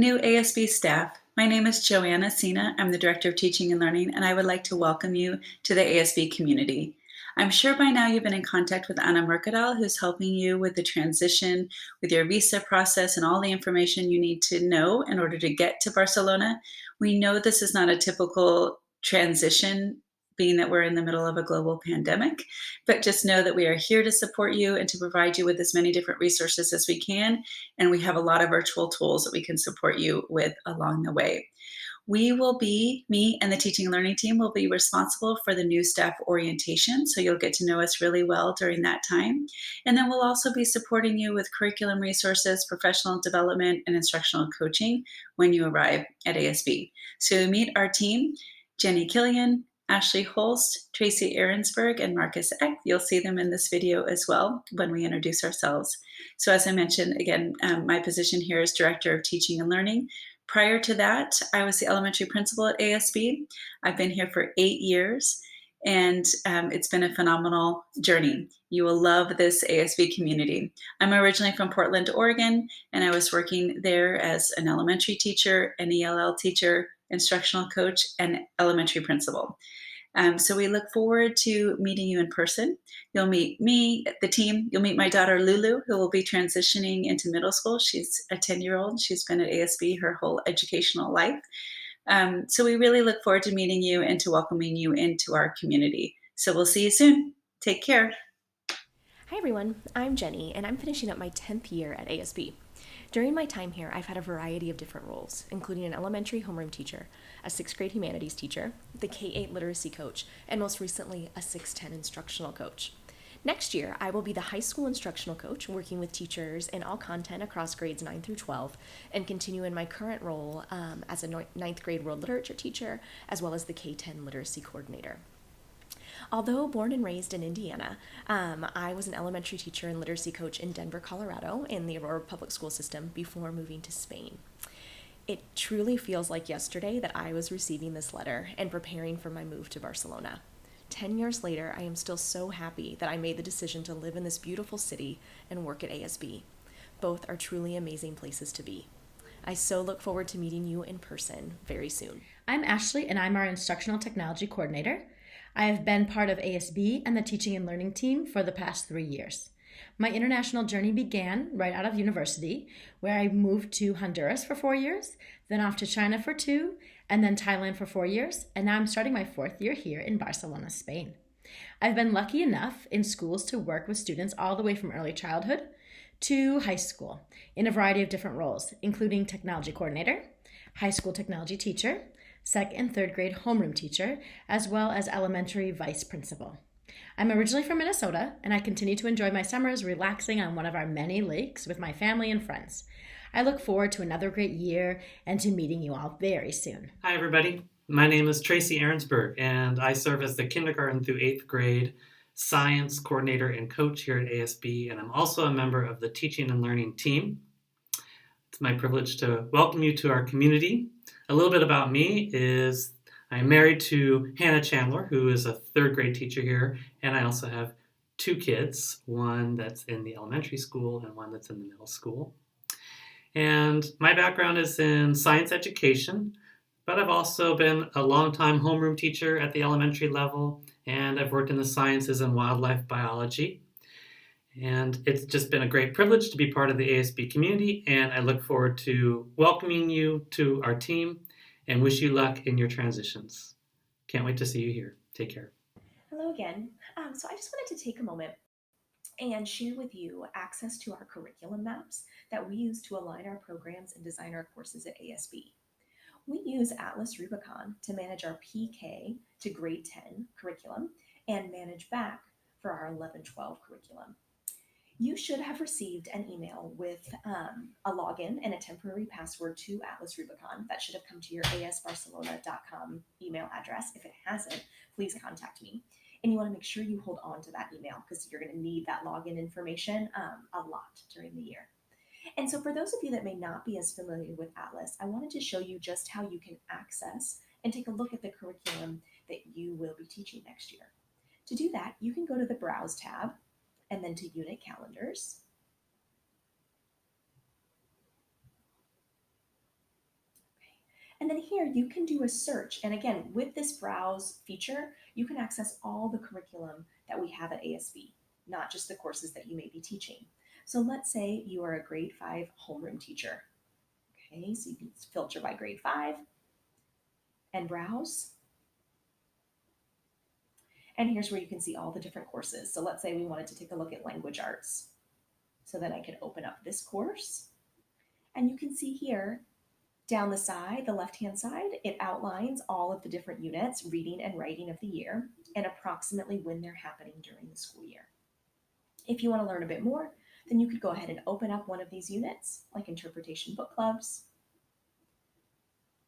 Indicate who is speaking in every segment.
Speaker 1: new ASB staff. My name is Joanna Sina. I'm the Director of Teaching and Learning, and I would like to welcome you to the ASB community. I'm sure by now you've been in contact with Anna Mercadal, who's helping you with the transition, with your visa process, and all the information you need to know in order to get to Barcelona. We know this is not a typical transition, being that we're in the middle of a global pandemic, but just know that we are here to support you and to provide you with as many different resources as we can. And we have a lot of virtual tools that we can support you with along the way. Me and the teaching and learning team will be responsible for the new staff orientation. So you'll get to know us really well during that time. And then we'll also be supporting you with curriculum resources, professional development, and instructional coaching when you arrive at ASB. So meet our team, Jenny Killian, Ashley Holst, Tracy Ahrensberg, and Marcus Eck. You'll see them in this video as well when we introduce ourselves. So as I mentioned, again, my position here is Director of Teaching and Learning. Prior to that, I was the elementary principal at ASB. I've been here for 8 years, and it's been a phenomenal journey. You will love this ASB community. I'm originally from Portland, Oregon, and I was working there as an elementary teacher, an ELL teacher, instructional coach, and elementary principal. So we look forward to meeting you in person. You'll meet me, the team. You'll meet my daughter, Lulu, who will be transitioning into middle school. She's a 10-year-old. She's been at ASB her whole educational life. So we really look forward to meeting you and to welcoming you into our community. So we'll see you soon. Take care.
Speaker 2: Hi everyone, I'm Jenny, and I'm finishing up my 10th year at ASB. During my time here, I've had a variety of different roles, including an elementary homeroom teacher, a 6th grade humanities teacher, the K-8 literacy coach, and most recently, a 610 instructional coach. Next year, I will be the high school instructional coach, working with teachers in all content across grades 9 through 12, and continue in my current role as a 9th grade world literature teacher, as well as the K-10 literacy coordinator. Although born and raised in Indiana, I was an elementary teacher and literacy coach in Denver, Colorado, in the Aurora Public School System before moving to Spain. It truly feels like yesterday that I was receiving this letter and preparing for my move to Barcelona. 10 years later, I am still so happy that I made the decision to live in this beautiful city and work at ASB. Both are truly amazing places to be. I so look forward to meeting you in person very soon.
Speaker 3: I'm Ashley, and I'm our Instructional Technology Coordinator. I have been part of ASB and the Teaching and Learning team for the past 3 years. My international journey began right out of university, where I moved to Honduras for 4 years, then off to China for 2, and then Thailand for 4 years, and now I'm starting my 4th year here in Barcelona, Spain. I've been lucky enough in schools to work with students all the way from early childhood to high school in a variety of different roles, including technology coordinator, high school technology teacher, 2nd and 3rd grade homeroom teacher, as well as elementary vice principal. I'm originally from Minnesota, and I continue to enjoy my summers relaxing on one of our many lakes with my family and friends. I look forward to another great year and to meeting you all very soon.
Speaker 4: Hi, everybody. My name is Tracy Ahrensberg, and I serve as the kindergarten through 8th grade science coordinator and coach here at ASB, and I'm also a member of the teaching and learning team. It's my privilege to welcome you to our community. A little bit about me is I'm married to Hannah Chandler, who is a 3rd grade teacher here, and I also have 2 kids, one that's in the elementary school and one that's in the middle school. And my background is in science education, but I've also been a longtime homeroom teacher at the elementary level, and I've worked in the sciences and wildlife biology. And it's just been a great privilege to be part of the ASB community, and I look forward to welcoming you to our team and wish you luck in your transitions. Can't wait to see you here. Take care.
Speaker 2: Hello again. So I just wanted to take a moment and share with you access to our curriculum maps that we use to align our programs and design our courses at ASB. We use Atlas Rubicon to manage our PK to grade 10 curriculum and manage back for our 11-12 curriculum. You should have received an email with a login and a temporary password to Atlas Rubicon. That should have come to your asbarcelona.com email address. If it hasn't, please contact me. And you want to make sure you hold on to that email because you're going to need that login information a lot during the year. And so for those of you that may not be as familiar with Atlas, I wanted to show you just how you can access and take a look at the curriculum that you will be teaching next year. To do that, you can go to the Browse tab and then to Unit Calendars. And then here you can do a search. And again, with this browse feature, you can access all the curriculum that we have at ASB, not just the courses that you may be teaching. So let's say you are a grade 5 homeroom teacher. Okay, so you can filter by grade 5 and browse. And here's where you can see all the different courses. So let's say we wanted to take a look at language arts. So then I could open up this course, and you can see here down the side, the left-hand side, it outlines all of the different units, reading and writing of the year, and approximately when they're happening during the school year. If you want to learn a bit more, then you could go ahead and open up one of these units, like interpretation book clubs.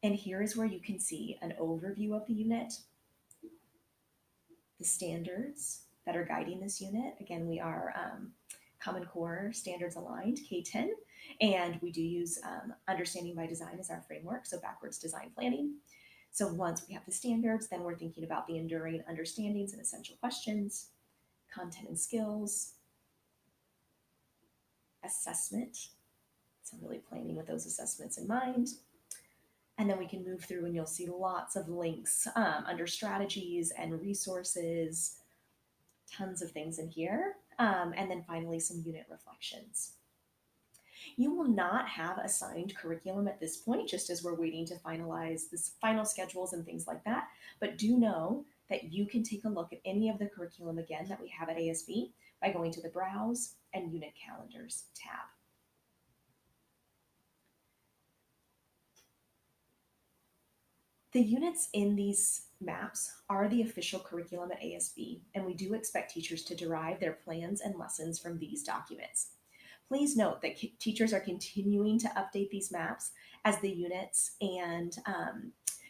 Speaker 2: And here is where you can see an overview of the unit, the standards that are guiding this unit. Again, we are Common Core Standards Aligned, K-10, and we do use Understanding by Design as our framework, so backwards design planning. So once we have the standards, then we're thinking about the enduring understandings and essential questions, content and skills, assessment, so really planning with those assessments in mind. And then we can move through and you'll see lots of links under strategies and resources, tons of things in here. And then finally, some unit reflections. You will not have assigned curriculum at this point, just as we're waiting to finalize the final schedules and things like that. But do know that you can take a look at any of the curriculum again that we have at ASB by going to the Browse and Unit Calendars tab. The units in these maps are the official curriculum at ASB, and we do expect teachers to derive their plans and lessons from these documents. Please note that teachers are continuing to update these maps as the units and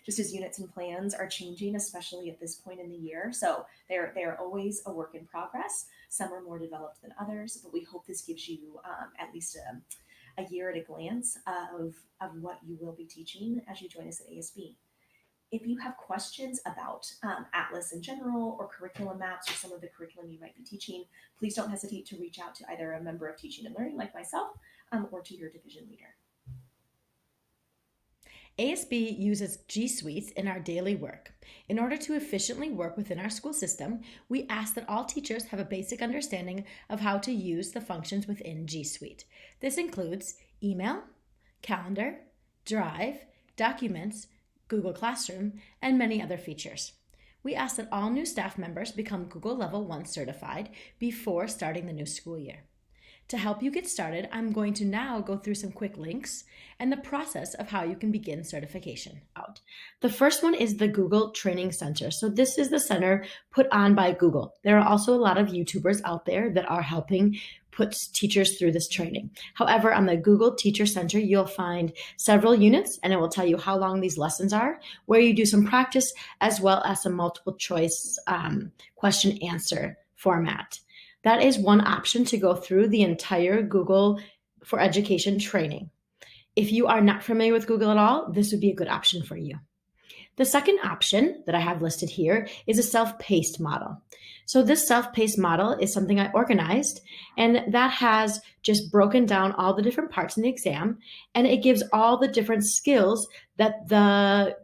Speaker 2: just as units and plans are changing, especially at this point in the year. So they're always a work in progress. Some are more developed than others, but we hope this gives you at least a year at a glance of what you will be teaching as you join us at ASB. If you have questions about Atlas in general or curriculum maps or some of the curriculum you might be teaching, please don't hesitate to reach out to either a member of Teaching and Learning like myself or to your division leader.
Speaker 3: ASB uses G Suites in our daily work. In order to efficiently work within our school system, we ask that all teachers have a basic understanding of how to use the functions within G Suite. This includes email, calendar, Drive, documents, Google Classroom, and many other features. We ask that all new staff members become Google Level 1 certified before starting the new school year. To help you get started, I'm going to now go through some quick links and the process of how you can begin certification. The first one is the Google Training Center. So this is the center put on by Google. There are also a lot of YouTubers out there that are helping put teachers through this training. However, on the Google Teacher Center, you'll find several units, and it will tell you how long these lessons are, where you do some practice, as well as some multiple choice question answer format. That is one option to go through the entire Google for Education training. If you are not familiar with Google at all, this would be a good option for you. The second option that I have listed here is a self-paced model. So this self-paced model is something I organized, and that has just broken down all the different parts in the exam, and it gives all the different skills that the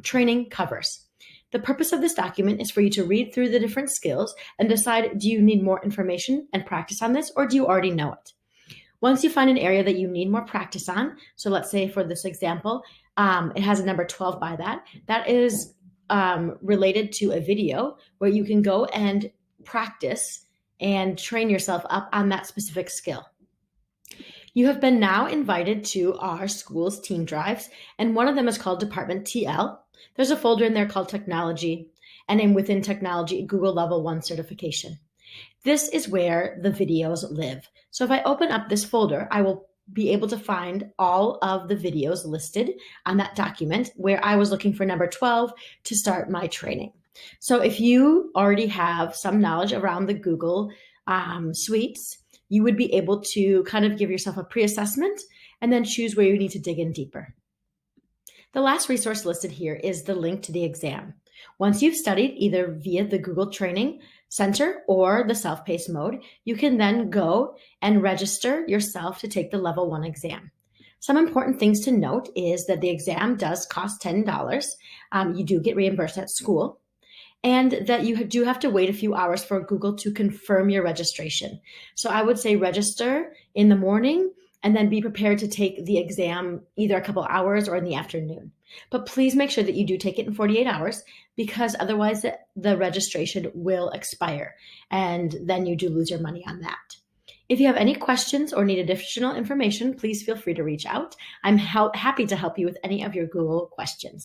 Speaker 3: training covers. The purpose of this document is for you to read through the different skills and decide, do you need more information and practice on this, or do you already know it? Once you find an area that you need more practice on, so let's say for this example, it has a number 12 by that. That is related to a video where you can go and practice and train yourself up on that specific skill. You have been now invited to our school's team drives, and one of them is called Department TL. There's a folder in there called Technology, and then within Technology, Google Level 1 certification. This is where the videos live. So if I open up this folder, I will be able to find all of the videos listed on that document where I was looking for number 12 to start my training. So if you already have some knowledge around the Google suites, you would be able to kind of give yourself a pre-assessment and then choose where you need to dig in deeper. The last resource listed here is the link to the exam. Once you've studied either via the Google Training Center or the self-paced mode, you can then go and register yourself to take the Level 1 exam. Some important things to note is that the exam does cost $10. You do get reimbursed at school, and that you do have to wait a few hours for Google to confirm your registration. So I would say register in the morning and then be prepared to take the exam either a couple hours or in the afternoon. But please make sure that you do take it in 48 hours, because otherwise the registration will expire, and then you do lose your money on that. If you have any questions or need additional information, please feel free to reach out. I'm happy to help you with any of your Google questions.